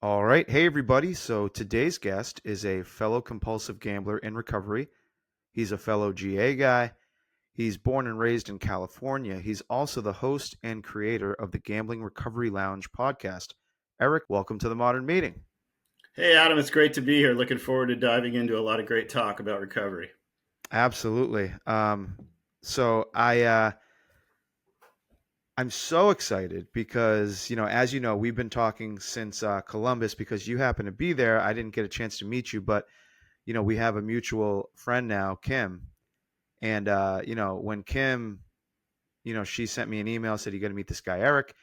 All right. Hey, everybody. So today's guest is a fellow compulsive gambler in recovery. He's a fellow GA guy. He's born and raised in California. He's also the host and creator of the Gambling Recovery Lounge podcast. Eric, welcome to the Modern Meeting. Hey, Adam, it's great to be here. Looking forward to diving into a lot of great talk about recovery. Absolutely. So I'm so excited because, as you know, we've been talking since Columbus because you happen to be there. I didn't get a chance to meet you, but, we have a mutual friend now, Kim. And when Kim, she sent me an email, said you got to meet this guy Eric,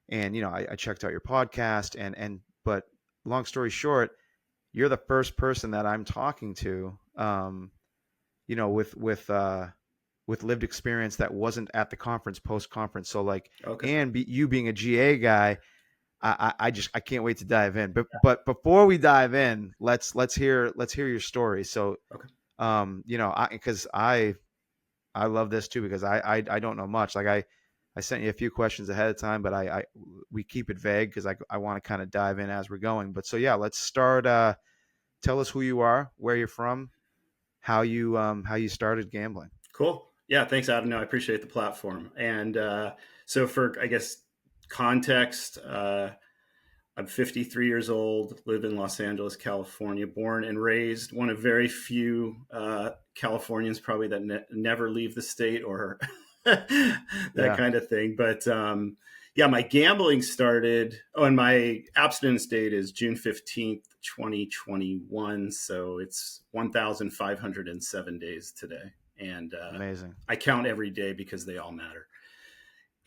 and I checked out your podcast, but long story short, you're the first person that I'm talking to, with lived experience that wasn't at the conference, post conference. So like, Okay. and you being a GA guy, I can't wait to dive in. But before we dive in, let's hear your story. So Okay. because I love this too because I don't know much. Like I sent you a few questions ahead of time, but I we keep it vague because I want to kind of dive in as we're going. But so yeah, let's start. Tell us who you are, where you're from, how you started gambling. Cool. Yeah. Thanks, Adam. No, I appreciate the platform. And so, for I guess context, I'm 53 years old, live in Los Angeles, California, born and raised, one of very few Californians probably that never leave the state or that Yeah. kind of thing. But yeah, my gambling started, and my abstinence date is June 15th, 2021. So it's 1,507 days today. And Amazing. I count every day because they all matter.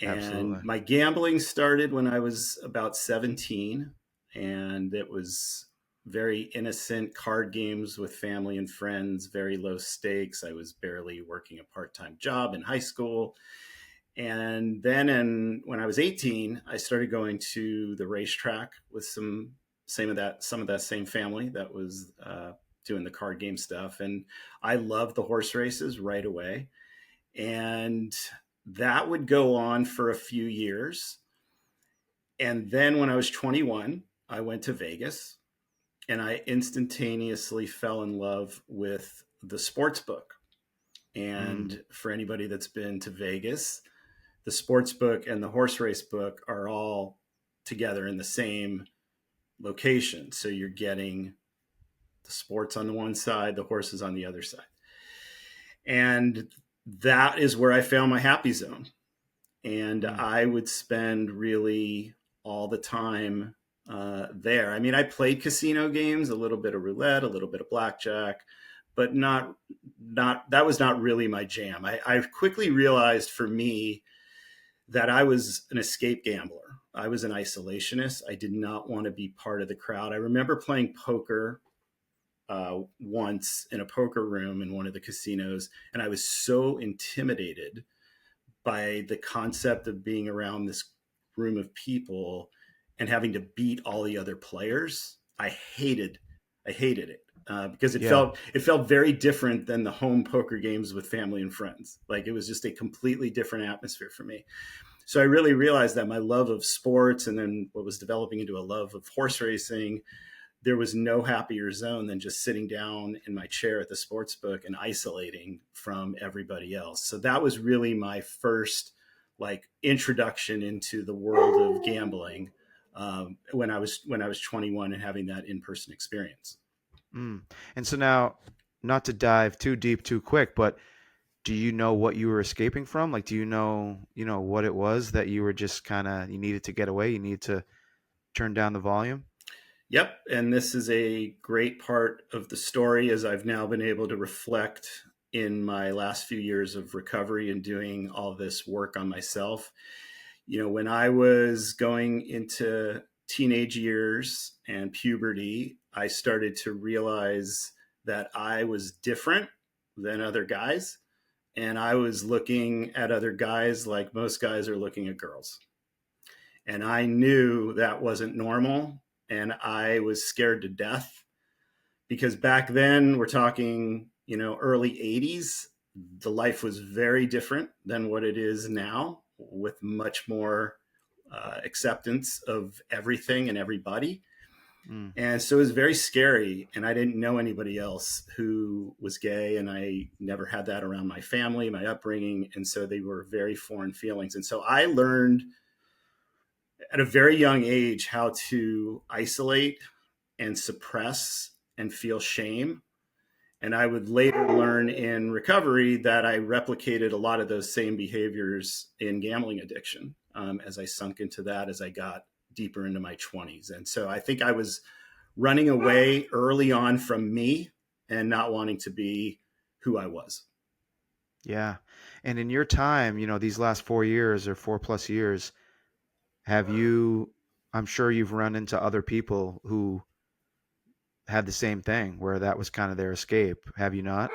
And Absolutely. my gambling started when I was about 17, and it was very innocent card games with family and friends, very low stakes. I was barely working a part-time job in high school. And then when I was 18, I started going to the racetrack with some of that same family that was doing the card game stuff. And I loved the horse races right away. And that would go on for a few years. And then when I was 21, I went to Vegas and I instantaneously fell in love with the sports book. Mm, And for anybody that's been to Vegas, the sports book and the horse race book are all together in the same location. So you're getting the sports on the one side, the horses on the other side. And that is where I found my happy zone. And mm, I would spend really all the time there. I mean, I played casino games, a little bit of roulette, a little bit of blackjack, but not that was not really my jam. I quickly realized for me that I was an escape gambler. I was an isolationist. I did not want to be part of the crowd. I remember playing poker once in a poker room in one of the casinos, and I was so intimidated by the concept of being around this room of people and having to beat all the other players. I hated it because yeah. it felt very different than the home poker games with family and friends. Like it was just a completely different atmosphere for me. So I really realized that my love of sports and then what was developing into a love of horse racing, there was no happier zone than just sitting down in my chair at the sports book and isolating from everybody else. So that was really my first like introduction into the world of gambling when I was 21 and having that in-person experience. Mm. And so now, not to dive too deep too quick, but do you know what you were escaping from? Like, do you know what it was that you were just kind of you needed to get away? You need to turn down the volume. Yep. And this is a great part of the story as I've now been able to reflect in my last few years of recovery and doing all this work on myself. You know, when I was going into teenage years and puberty, I started to realize that I was different than other guys. And I was looking at other guys like most guys are looking at girls. And I knew that wasn't normal. And I was scared to death because back then, we're talking, early 80s, the life was very different than what it is now, with much more acceptance of everything and everybody. Mm. And so it was very scary. And I didn't know anybody else who was gay. And I never had that around my family, my upbringing. And so they were very foreign feelings. And so I learned at a very young age how to isolate and suppress and feel shame. And I would later learn in recovery that I replicated a lot of those same behaviors in gambling addiction, as I sunk into that as I got deeper into my 20s. And so I think I was running away early on from me and not wanting to be who I was. Yeah. And in your time, these last 4 years or 4+ years, have you, I'm sure you've run into other people who had the same thing where that was kind of their escape. Have you not?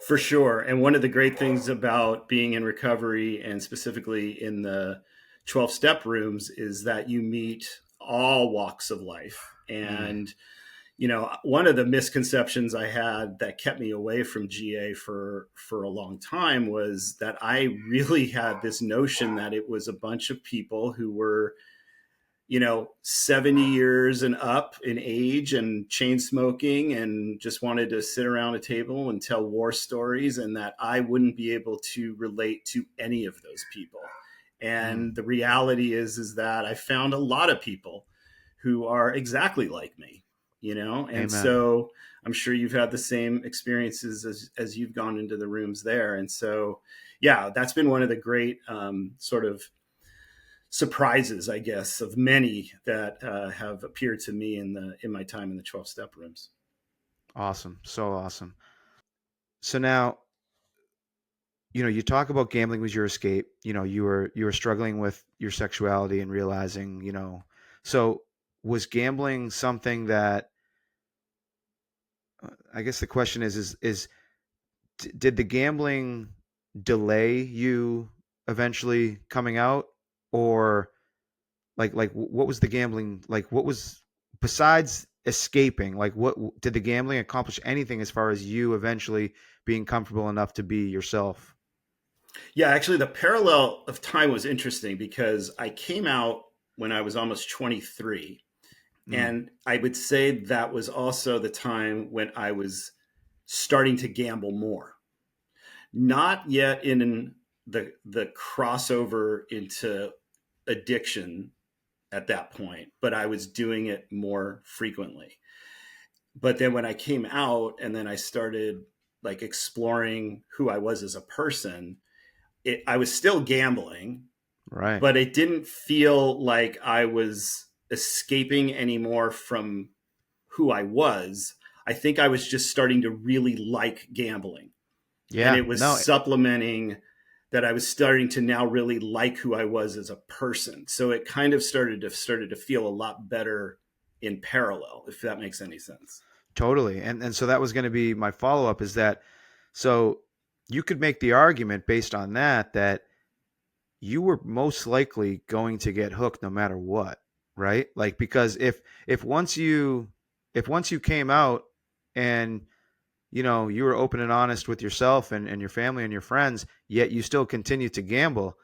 For sure. And one of the great things about being in recovery and specifically in the 12 step rooms is that you meet all walks of life. Mm. And, one of the misconceptions I had that kept me away from GA for a long time was that I really had this notion that it was a bunch of people who were 70 years and up in age and chain smoking and just wanted to sit around a table and tell war stories, and that I wouldn't be able to relate to any of those people. Mm. And the reality is that I found a lot of people who are exactly like me, and Amen. so I'm sure you've had the same experiences as you've gone into the rooms there. And so, yeah, that's been one of the great sort of surprises, I guess, of many that have appeared to me in my time in the 12 step rooms. Awesome. So awesome. So now, you talk about gambling was your escape. You were struggling with your sexuality and realizing, so was gambling something that I guess the question is did the gambling delay you eventually coming out, or like what was the gambling like? What was besides escaping? Like what did the gambling accomplish anything as far as you eventually being comfortable enough to be yourself? Yeah, actually, the parallel of time was interesting because I came out when I was almost 23. Mm. And I would say that was also the time when I was starting to gamble more. Not yet in the crossover into addiction at that point, but I was doing it more frequently. But then when I came out and then I started like exploring who I was as a person, I was still gambling, Right. but it didn't feel like I was escaping anymore from who I was. I think I was just starting to really like gambling, and Yeah. it was No, supplementing that I was starting to now really like who I was as a person. So it kind of started to feel a lot better in parallel, if that makes any sense. totally. And so that was going to be my follow up is that so you could make the argument based on that you were most likely going to get hooked no matter what, right? Like because if once you if once you came out and you were open and honest with yourself and your family and your friends, yet you still continue to gamble,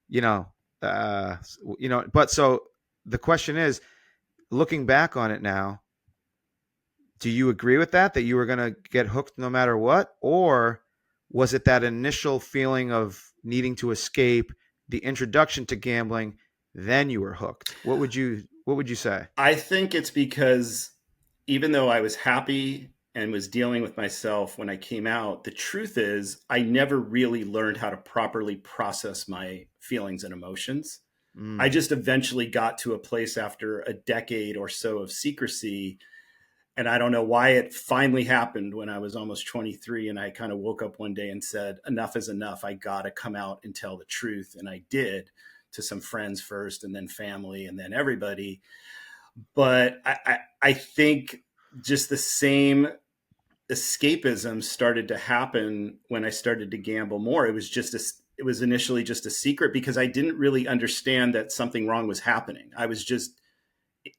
you know, uh, but so the question is, looking back on it now, do you agree with that you were going to get hooked no matter what, or was it that initial feeling of needing to escape, the introduction to gambling, then you were hooked? What would you say? I think it's because even though I was happy and was dealing with myself when I came out, the truth is I never really learned how to properly process my feelings and emotions. I Mm. just eventually got to a place after a decade or so of secrecy. And I don't know why it finally happened when I was almost 23. And I kind of woke up one day and said, enough is enough. I got to come out and tell the truth. And I did, to some friends first, and then family, and then everybody. But I think just the same escapism started to happen when I started to gamble more. It was initially just a secret because I didn't really understand that something wrong was happening. I was just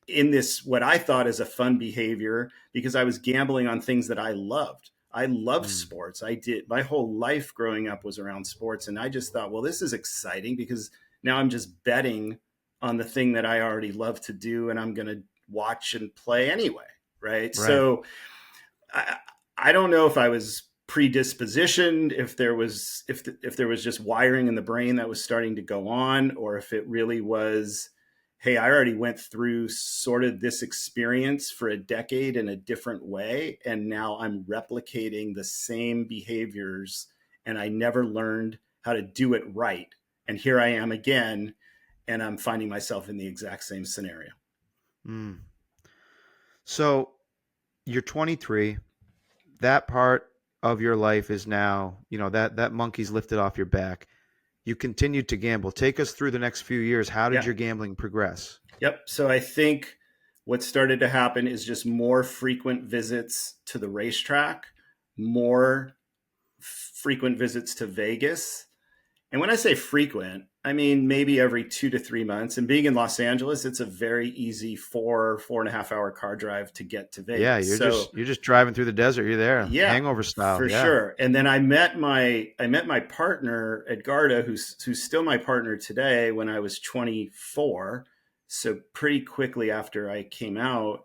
in this what I thought is a fun behavior because I was gambling on things that I loved. I loved Mm. sports. I did my whole life growing up was around sports, and I just thought, well, this is exciting because now I'm just betting on the thing that I already love to do, and I'm going to watch and play anyway, right? Right. So I, I don't know if I was predispositioned, if there was if there was just wiring in the brain that was starting to go on, or if it really was, hey, I already went through sort of this experience for a decade in a different way, and now I'm replicating the same behaviors, and I never learned how to do it right. And here I am again, and I'm finding myself in the exact same scenario. Mm. So you're 23. That part of your life is now, that monkey's lifted off your back. You continued to gamble. Take us through the next few years. How did Yeah. your gambling progress? Yep. So I think what started to happen is just more frequent visits to the racetrack, more frequent visits to Vegas. And when I say frequent, I mean maybe every 2 to 3 months. And being in Los Angeles, it's a very easy 4.5 hour car drive to get to Yeah, Vegas. you're So just you're just driving through the desert. You're there, yeah, hangover style. for Yeah. sure. And then I met my partner Edgarda, who's still my partner today, when I was 24. So pretty quickly after I came out,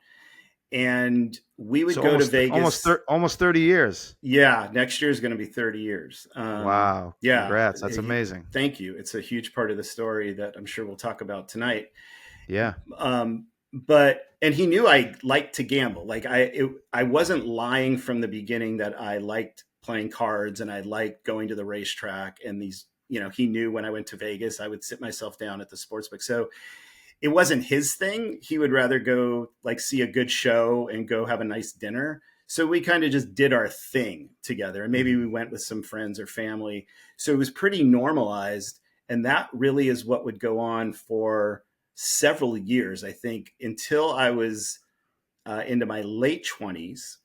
and we would So go to almost almost Vegas. almost 30 years. Yeah, next year is going to be 30 years. Wow. Yeah, Congrats. That's amazing. thank you. It's a huge part of the story that I'm sure we'll talk about tonight. Yeah. But and he knew I liked to gamble. Like I wasn't lying from the beginning that I liked playing cards and I liked going to the racetrack and these. He knew when I went to Vegas, I would sit myself down at the sports book. So it wasn't his thing. He would rather go like see a good show and go have a nice dinner. So we kind of just did our thing together. And maybe we Hmm. went with some friends or family. So it was pretty normalized. And that really is what would go on for several years, I think, until I was into my late 20s.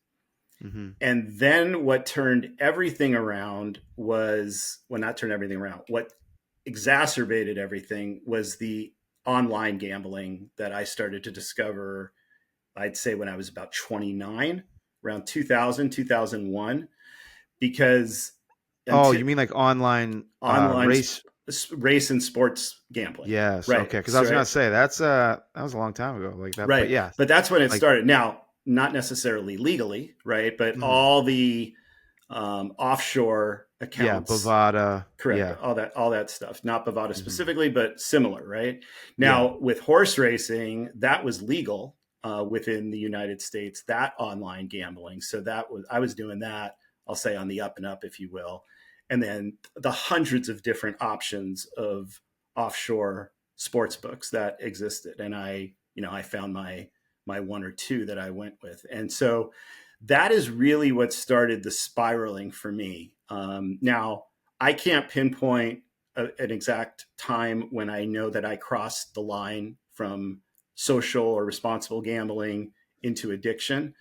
Hmm. And then what turned everything around was, well, not turned everything around. What exacerbated everything was the online gambling that I started to discover, I'd say when I was about 29, around 2000, 2001, because Oh, until you mean like online online race? race and sports gambling. Yes. Right. Okay. Because I So, was gonna right. say that was a long time ago, like that. But Right. yeah, But that's when it like started. Now, not necessarily legally, right? But mhm. all the offshore Yeah, accounts. Bovada. Correct. Yeah. All that stuff. Not Bovada Hmm. specifically, but similar, right? Yeah. Now, with horse racing, that was legal within the United States, that online gambling. So I was doing that, I'll say on the up and up, if you will. And then the hundreds of different options of offshore sports books that existed. And I found my one or two that I went with. And so that is really what started the spiraling for me. Now, I can't pinpoint an exact time when I know that I crossed the line from social or responsible gambling into addiction.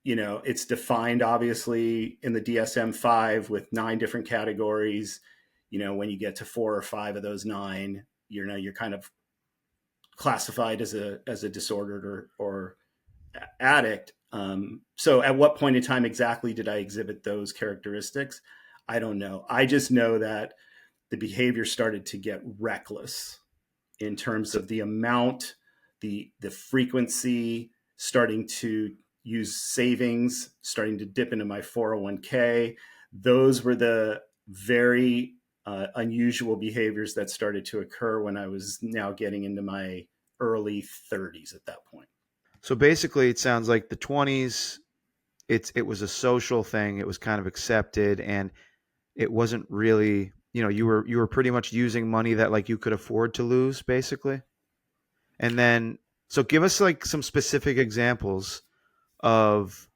It's defined obviously in the DSM-5 with 9 different categories. When you get to 4 or 5 of those 9, you're kind of classified as a disordered or addict. So at what point in time exactly did I exhibit those characteristics? I don't know. I just know that the behavior started to get reckless in terms So of the amount, the frequency, starting to use savings, starting to dip into my 401k. Those were the very unusual behaviors that started to occur when I was now getting into my early 30s at that point. so basically, it sounds like the 20s. It was a social thing. It was kind of accepted, and it wasn't really. You were pretty much using money that like you could afford to lose, basically. And then, so give us like some specific examples of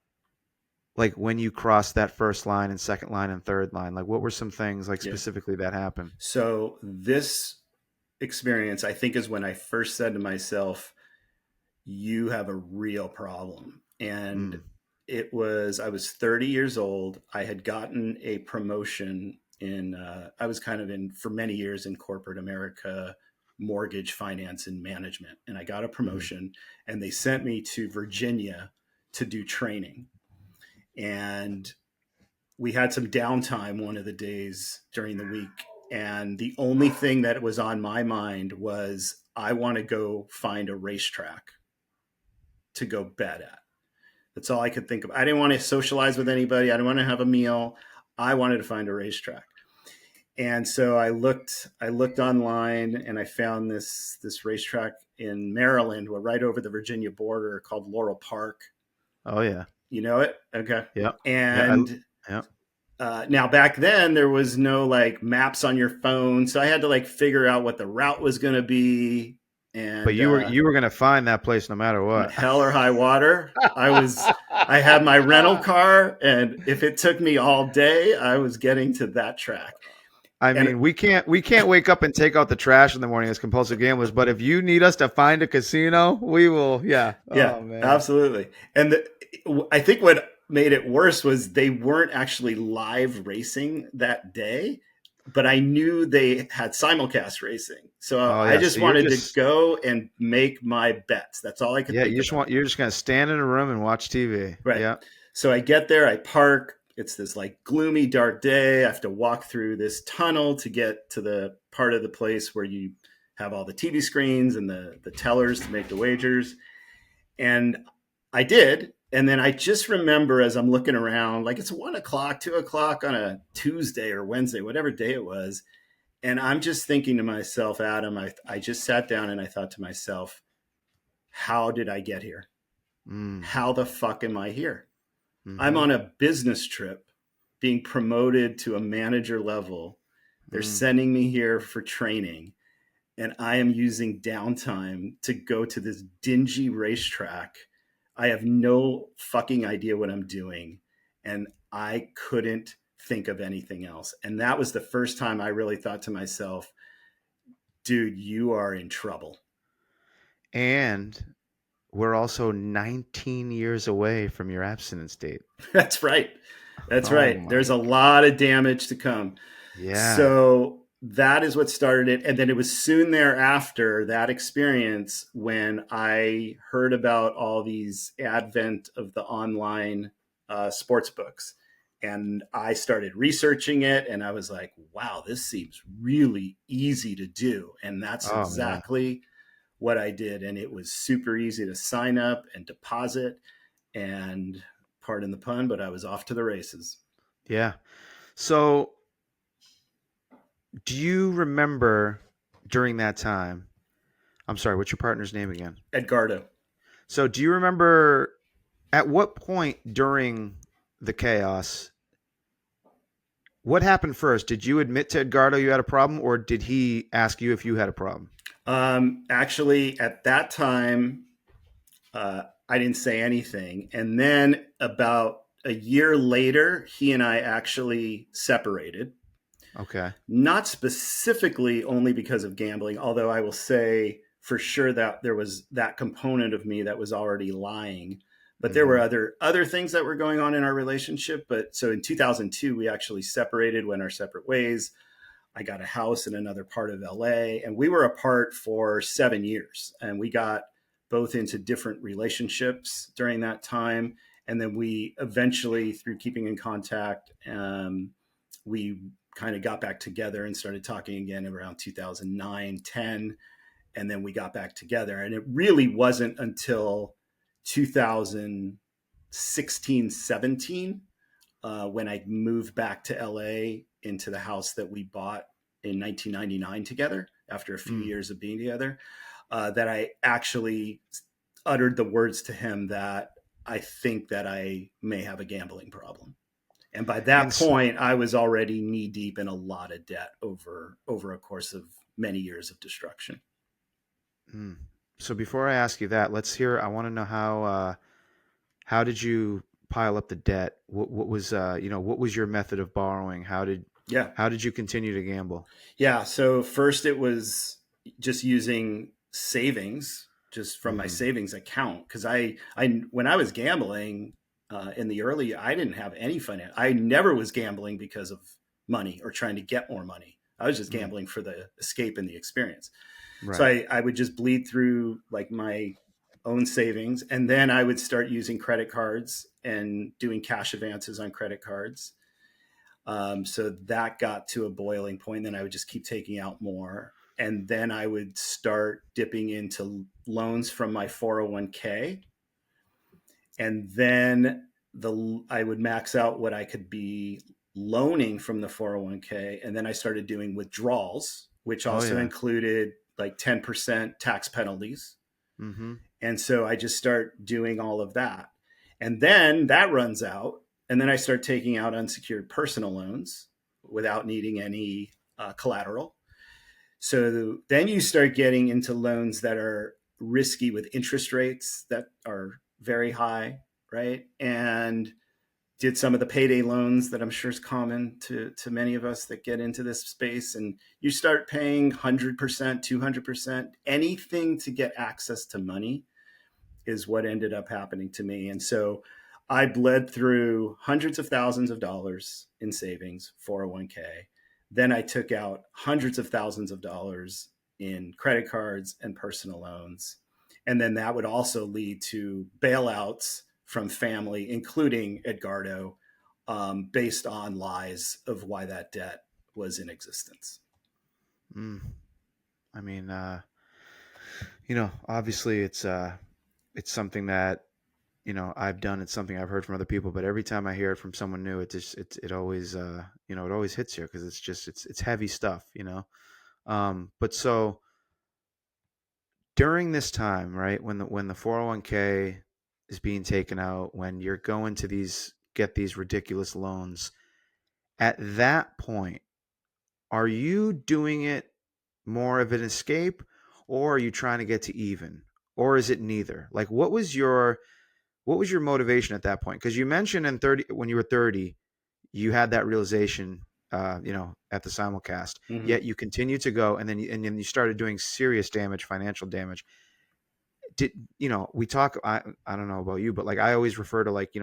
like when you crossed that first line and second line and third line. Like, what were some things like Yeah. specifically that happened? So this experience, I think, is when I first said to myself, you have a real problem. And Mm, I was 30 years old. I had gotten a promotion I was kind of for many years in corporate America, mortgage finance and management. And I got a mm-hmm, promotion and they sent me to Virginia to do training. And we had some downtime one of the days during the week. And the only thing that was on my mind was, I want to go find a racetrack. to go bet at. That's all I could think of. I didn't want to socialize with anybody. I didn't want to have a meal. I wanted to find a racetrack. And so I looked online and I found this racetrack in Maryland, right over the Virginia border, called Laurel Park. Oh yeah. You know it? Okay. Yeah. Yeah. And Yeah. now back then there was no like maps on your phone, so I had to like figure out what the route was going to be, But and you were gonna find that place no matter what. hell or high water. I had my rental car, and if it took me all day, I was getting to that track. I And mean, we can't wake up and take out the trash in the morning as compulsive gamblers, but if you need us to find a casino, we will. Yeah. yeah, Oh man. absolutely. And I think what made it worse was they weren't actually live racing that day, but I knew they had simulcast racing. So Oh I yeah. just So you're wanted to just go and make my bets. That's all I could yeah. think about. You're just gonna stand in a room and watch TV. Right. Yeah. So I get there, I park. It's this like gloomy, dark day. I have to walk through this tunnel to get to the part of the place where you have all the TV screens and the tellers to make the wagers. And I did. And then I just remember as I'm looking around, like it's 1 o'clock, 2 o'clock on a Tuesday or Wednesday, whatever day it was. And I'm just thinking to myself, Adam, I just sat down and I thought to myself, how did I get here? Mm, How the fuck am I here? I'm mm-hmm. on a business trip being promoted to a manager level. They're Mm. sending me here for training, and I am using downtime to go to this dingy racetrack. I have no fucking idea what I'm doing, and I couldn't think of anything else. And that was the first time I really thought to myself, dude, you are in trouble. And we're also 19 years away from your abstinence date. That's right. That's Oh right. There's my. a lot of damage to come. Yeah. So that is what started it. And then it was soon thereafter, that experience, when I heard about all these advent of the online sports books. And I started researching it and I was like, wow, this seems really easy to do. And that's Oh yeah. exactly what I did. And it was super easy to sign up and deposit. And pardon the pun, but I was off to the races. Yeah. So, do you remember during that time? I'm sorry, what's your partner's name again? Edgardo. So, do you remember at what point during the chaos, what happened first? Did you admit to Edgardo you had a problem, or did he ask you if you had a problem? Actually, at that time, I didn't say anything. And then about a year later, he and I actually separated. Okay. Not specifically only because of gambling, although I will say for sure that there was that component of me that was already lying. But there were Mm-hmm. other things that were going on in our relationship. But so in 2002, we actually separated, went our separate ways. I got a house in another part of LA, and we were apart for 7 years. And we got both into different relationships during that time. And then we eventually, through keeping in contact, we kind of got back together and started talking again around 2009, 10. And then we got back together. And it really wasn't until 2016, 17 when I moved back to LA into the house that we bought in 1999 together after a few Mm. years of being together, that I actually uttered the words to him that I think that I may have a gambling problem. And by that And point, I was already knee deep in a lot of debt over a course of many years of destruction. mm. So before I ask you that, let's hear. I want to know how did you pile up the debt? What was what was your method of borrowing? Yeah. How did you continue to gamble? Yeah. So first it was just using savings, just from my Mm-hmm. savings account. Cause when I was gambling in the early, I didn't have any finance. I never was gambling because of money or trying to get more money. I was just Mm. gambling for the escape and the experience. So Right. I would just bleed through like my own savings. And then I would start using credit cards and doing cash advances on credit cards. So that got to a boiling point. Then I would just keep taking out more. And then I would start dipping into loans from my 401k. And then I would max out what I could be loaning from the 401k. And then I started doing withdrawals, which Oh also yeah. included like 10% tax penalties. Mm-hmm. And so I just start doing all of that. And then that runs out. And then I start taking out unsecured personal loans without needing any collateral. So then you start getting into loans that are risky with interest rates that are very high, right? And did some of the payday loans that I'm sure is common to many of us that get into this space. And you start paying 100%, 200%, anything to get access to money is what ended up happening to me. And so I bled through hundreds of thousands of dollars in savings, 401k. Then I took out hundreds of thousands of dollars in credit cards and personal loans. And then that would also lead to bailouts from family, including Edgardo, based on lies of why that debt was in existence. Mm. I mean, obviously it's something that I've done. It's something I've heard from other people, but every time I hear it from someone new, it always it always hits you because it's heavy stuff. But so during this time, right, when the 401k is being taken out, when you're going to get these ridiculous loans, at that point, are you doing it more of an escape, or are you trying to get to even, or is it neither? Like, what was your motivation at that point? Because you mentioned when you were 30, you had that realization, at the simulcast. Mm-hmm. Yet you continued to go, and then you started doing serious damage, financial damage. Did we talk? I don't know about you, but like I always refer to, like,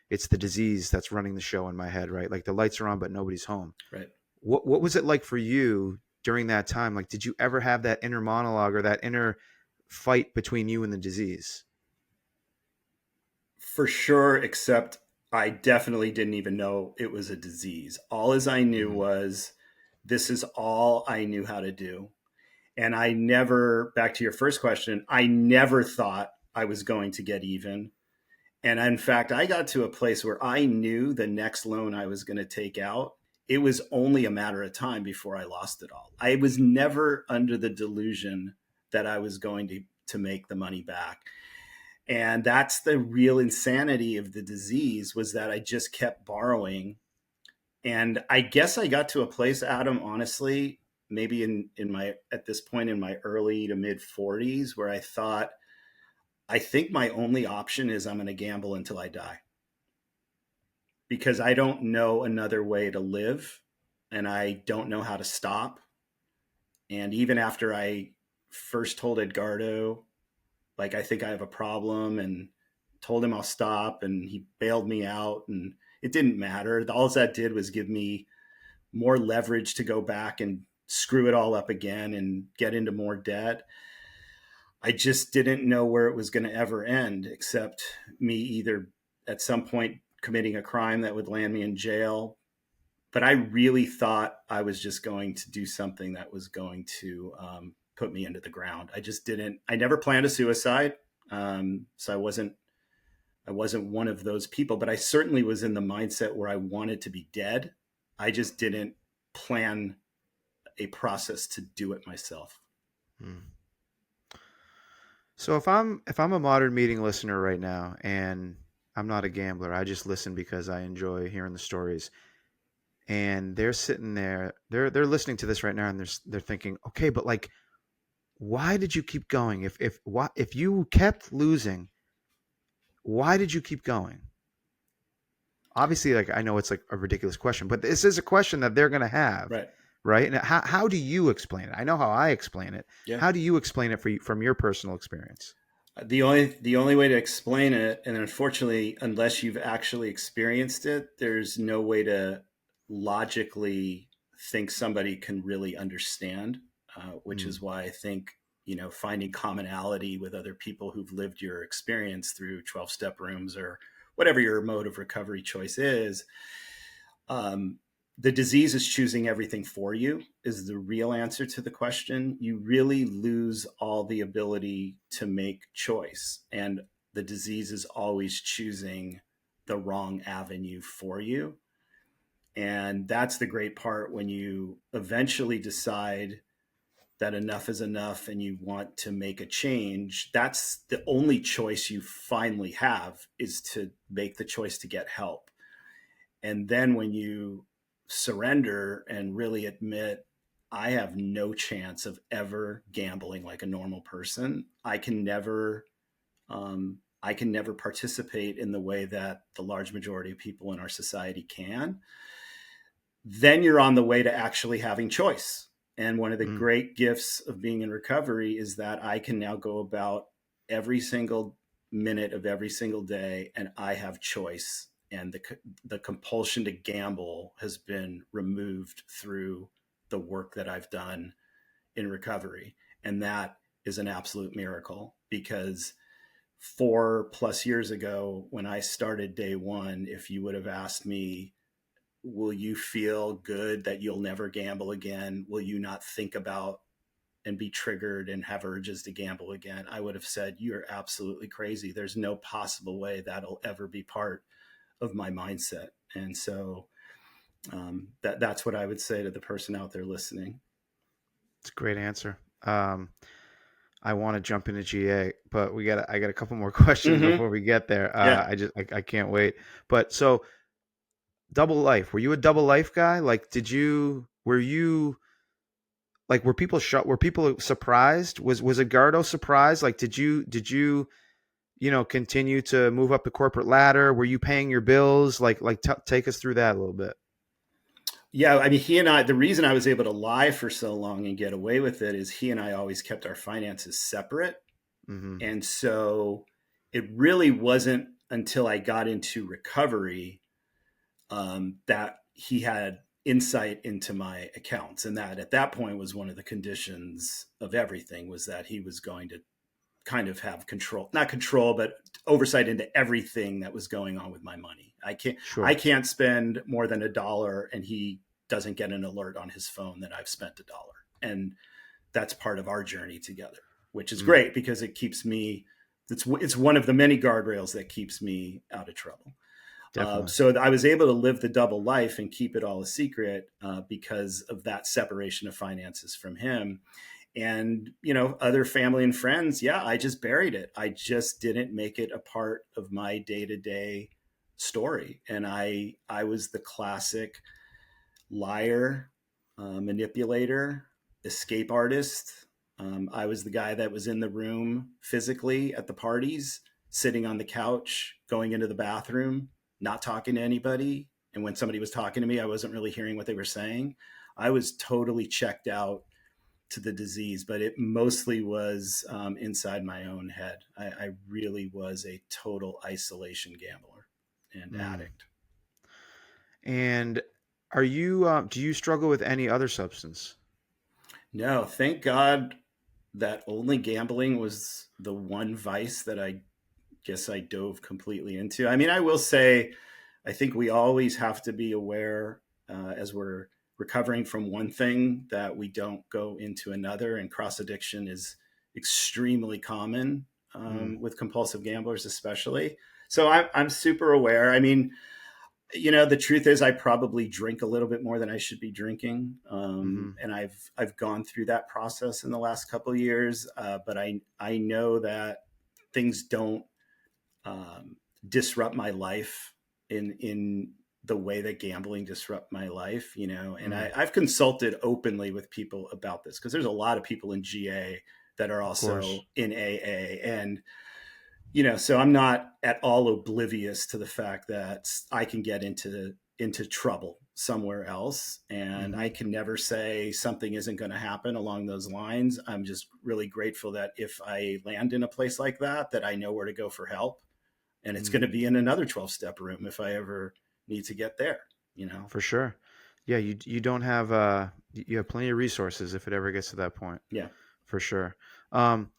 it's the disease that's running the show in my head, right? Like the lights are on, but nobody's home. Right. What was it like for you during that time? Like, did you ever have that inner monologue or that inner fight between you and the disease? For sure, except I definitely didn't even know it was a disease. All as I knew Mm-hmm. was this is all I knew how to do. And I never, back to your first question, I never thought I was going to get even. And in fact, I got to a place where I knew the next loan I was going to take out, it was only a matter of time before I lost it all. I was never under the delusion that I was going to make the money back. And that's the real insanity of the disease, was that I just kept borrowing. And I guess I got to a place, Adam, honestly, maybe in my, at this point in my early to mid 40s, where I thought, I think my only option is I'm going to gamble until I die, because I don't know another way to live and I don't know how to stop. And even after I first told Edgardo, like, I think I have a problem, and told him I'll stop, and he bailed me out, and it didn't matter. All that did was give me more leverage to go back and screw it all up again and get into more debt. I just didn't know where it was going to ever end, except me either at some point committing a crime that would land me in jail. But I really thought I was just going to do something that was going to put me into the ground. I just didn't. I never planned a suicide, so I wasn't one of those people. But I certainly was in the mindset where I wanted to be dead. I just didn't plan a process to do it myself. Mm. So if I'm a modern meeting listener right now, and I'm not a gambler, I just listen because I enjoy hearing the stories. And they're sitting there, they're listening to this right now, and they're thinking, okay, but like, why did you keep going? If you kept losing, why did you keep going? Obviously, like, I know it's like a ridiculous question, but this is a question that they're going to have, Right. right? And how do you explain it? I know how I explain it. Yeah. How do you explain it from your personal experience? The only way to explain it, and unfortunately, unless you've actually experienced it, there's no way to logically think somebody can really understand. Which Mm, is why I think, finding commonality with other people who've lived your experience through 12-step rooms or whatever your mode of recovery choice is. Um, the disease is choosing everything for you is the real answer to the question. You really lose all the ability to make choice. And the disease is always choosing the wrong avenue for you. And that's the great part when you eventually decide that enough is enough and you want to make a change. That's the only choice you finally have, is to make the choice to get help. And then when you surrender and really admit, I have no chance of ever gambling like a normal person. I can never participate in the way that the large majority of people in our society can. Then you're on the way to actually having choice. And one of the Mm. great gifts of being in recovery is that I can now go about every single minute of every single day and I have choice. And the compulsion to gamble has been removed through the work that I've done in recovery. And that is an absolute miracle, because 4+ years ago, when I started day one, if you would have asked me, will you feel good that you'll never gamble again? Will you not think about and be triggered and have urges to gamble again? I would have said, you're absolutely crazy. There's no possible way that'll ever be part of my mindset. And so that's what I would say to the person out there listening. It's a great answer. Um, I want to jump into GA, but I got a couple more questions Mm-hmm. before we get there. Yeah. I can't wait. But so double life, were you a double life guy? Like, were you, like, were people surprised? Was Edgardo surprised? Like, did you, continue to move up the corporate ladder? Were you paying your bills? Take us through that a little bit. Yeah. I mean, he and I, the reason I was able to lie for so long and get away with it is he and I always kept our finances separate. Mm-hmm. And so it really wasn't until I got into recovery that he had insight into my accounts. And that at that point was one of the conditions of everything, was that he was going to kind of have control, not control, but oversight into everything that was going on with my money. I Sure. can't spend more than $1 and he doesn't get an alert on his phone that I've spent $1. And that's part of our journey together, which is Mm, great because it keeps me, it's one of the many guardrails that keeps me out of trouble. definitely. So I was able to live the double life and keep it all a secret because of that separation of finances from him. And, other family and friends, yeah, I just buried it. I just didn't make it a part of my day to day story. And I was the classic liar, manipulator, escape artist. I was the guy that was in the room physically at the parties, sitting on the couch, going into the bathroom, not talking to anybody. And when somebody was talking to me, I wasn't really hearing what they were saying. I was totally checked out to the disease, but it mostly was inside my own head. I really was a total isolation gambler and Mm. addict. And do you struggle with any other substance? No, thank God that only gambling was the one vice that I guess I dove completely into. I mean, I will say, I think we always have to be aware as we're recovering from one thing that we don't go into another. And cross addiction is extremely common Mm, with compulsive gamblers, especially. So I'm super aware. I mean, the truth is I probably drink a little bit more than I should be drinking, mm-hmm, and I've gone through that process in the last couple of years, but I know that things don't um, disrupt my life in the way that gambling disrupt my life, and mm, I've consulted openly with people about this, because there's a lot of people in GA that are of course. also in AA. And so I'm not at all oblivious to the fact that I can get into trouble somewhere else, and Mm-hmm, I can never say something isn't going to happen along those lines. I'm just really grateful that if I land in a place like that, that I know where to go for help, and it's mm, going to be in another 12-step room if I ever need to get there. for sure. Yeah, you don't have you have plenty of resources if it ever gets to that point, Yeah. for sure. Um,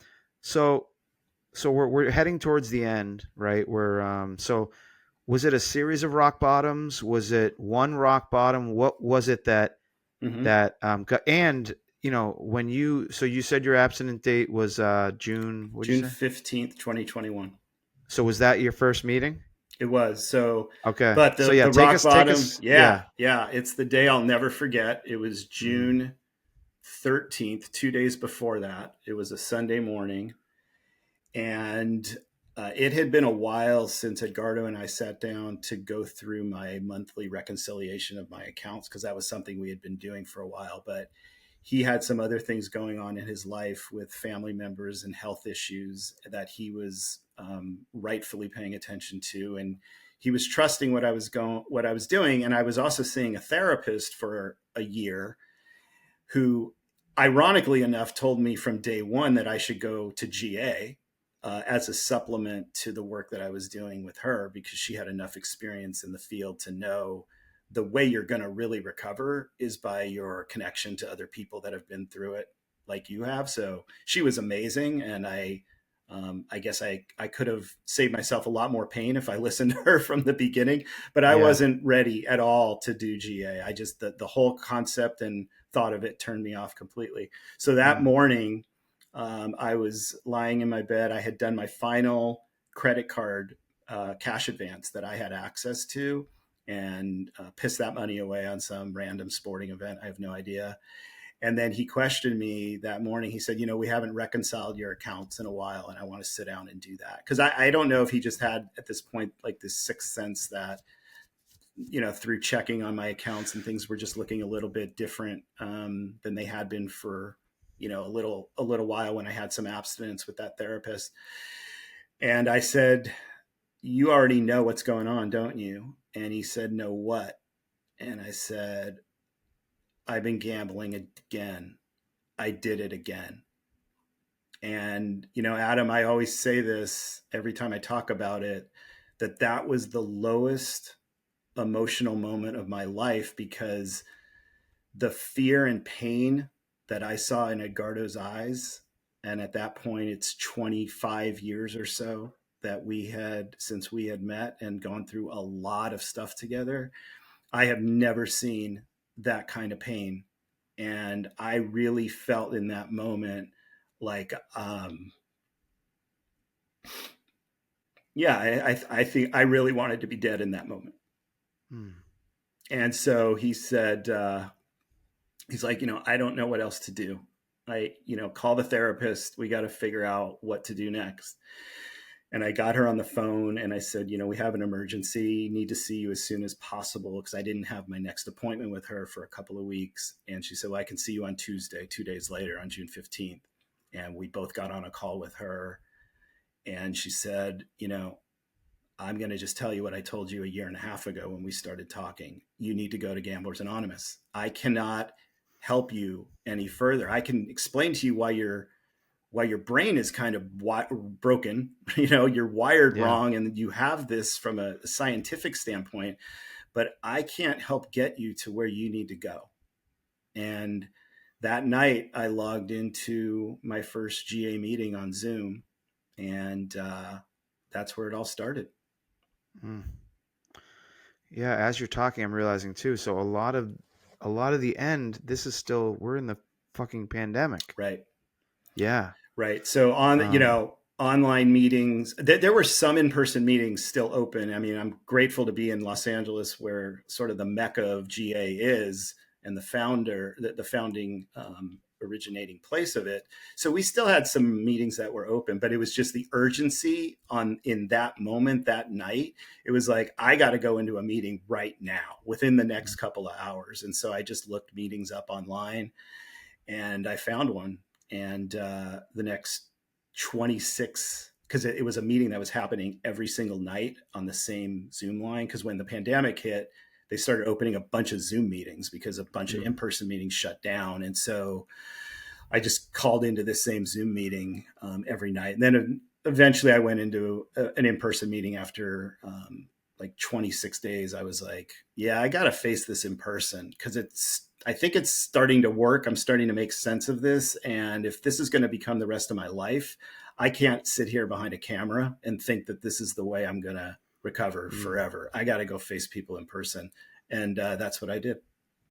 so we're heading towards the end, right? So was it a series of rock bottoms? Was it one rock bottom? What was it Hmm. that got, and when you said your abstinent date was June, what'd you June say? 15th, 2021. So was that your first meeting? It was. So, Okay. but So yeah, the take rock us, take bottom, us. yeah, Yeah. yeah, it's the day I'll never forget. It was Mm, June 13th, 2 days before that. It was a Sunday morning. And it had been a while since Edgardo and I sat down to go through my monthly reconciliation of my accounts, because that was something we had been doing for a while. But he had some other things going on in his life with family members and health issues that he was rightfully paying attention to, and he was trusting what I was doing. And I was also seeing a therapist for a year who, ironically enough, told me from day one that I should go to GA as a supplement to the work that I was doing with her, because she had enough experience in the field to know the way you're going to really recover is by your connection to other people that have been through it like you have. So she was amazing. And I guess I could have saved myself a lot more pain if I listened to her from the beginning, but I yeah. wasn't ready at all to do GA. I just, the whole concept and thought of it turned me off completely. So that Mm, morning, I was lying in my bed. I had done my final credit card cash advance that I had access to, and pissed that money away on some random sporting event. I have no idea. And then he questioned me that morning. He said, we haven't reconciled your accounts in a while, and I want to sit down and do that. Because I don't know if he just had at this point like this sixth sense that, through checking on my accounts and things were just looking a little bit different than they had been for, a little while when I had some abstinence with that therapist. And I said, "You already know what's going on, don't you?" And he said, "No, what?" And I said, "I've been gambling again. I did it again." And, Adam, I always say this every time I talk about it, that was the lowest emotional moment of my life, because the fear and pain that I saw in Edgardo's eyes, and at that point, it's 25 years or so that since we had met and gone through a lot of stuff together. I have never seen that kind of pain. And I really felt in that moment like, yeah, I think I really wanted to be dead in that moment. mm, And so he said, he's like, I don't know what else to do. Call the therapist. We got to figure out what to do next. And I got her on the phone and I said, we have an emergency, need to see you as soon as possible, because I didn't have my next appointment with her for a couple of weeks. And she said, well, I can see you on Tuesday, 2 days later, on June 15th. And we both got on a call with her. And she said, I'm going to just tell you what I told you a year and a half ago when we started talking. You need to go to Gamblers Anonymous. I cannot help you any further. I can explain to you why your brain is kind of broken. You're wired yeah. wrong, and you have this from a scientific standpoint. But I can't help get you to where you need to go. And that night, I logged into my first GA meeting on Zoom, and that's where it all started. Mm. Yeah. As you're talking, I'm realizing too. So a lot of the end, this is still, we're in the fucking pandemic. Right. Yeah. Right. So Um, online meetings, there were some in-person meetings still open. I mean, I'm grateful to be in Los Angeles, where sort of the mecca of GA is, and the founding originating place of it. So we still had some meetings that were open, but it was just the urgency in that moment, that night. It was like, I got to go into a meeting right now within the next couple of hours. And so I just looked meetings up online, and I found one. And the next 26, because it was a meeting that was happening every single night on the same Zoom line. Because when the pandemic hit, they started opening a bunch of Zoom meetings because a bunch of mm, in-person meetings shut down. And so I just called into this same Zoom meeting every night. And then eventually I went into an in-person meeting after like 26 days. I was like, yeah, I got to face this in person, because I think it's starting to work. I'm starting to make sense of this. And if this is going to become the rest of my life, I can't sit here behind a camera and think that this is the way I'm going to recover mm. forever. I got to go face people in person. And that's what I did.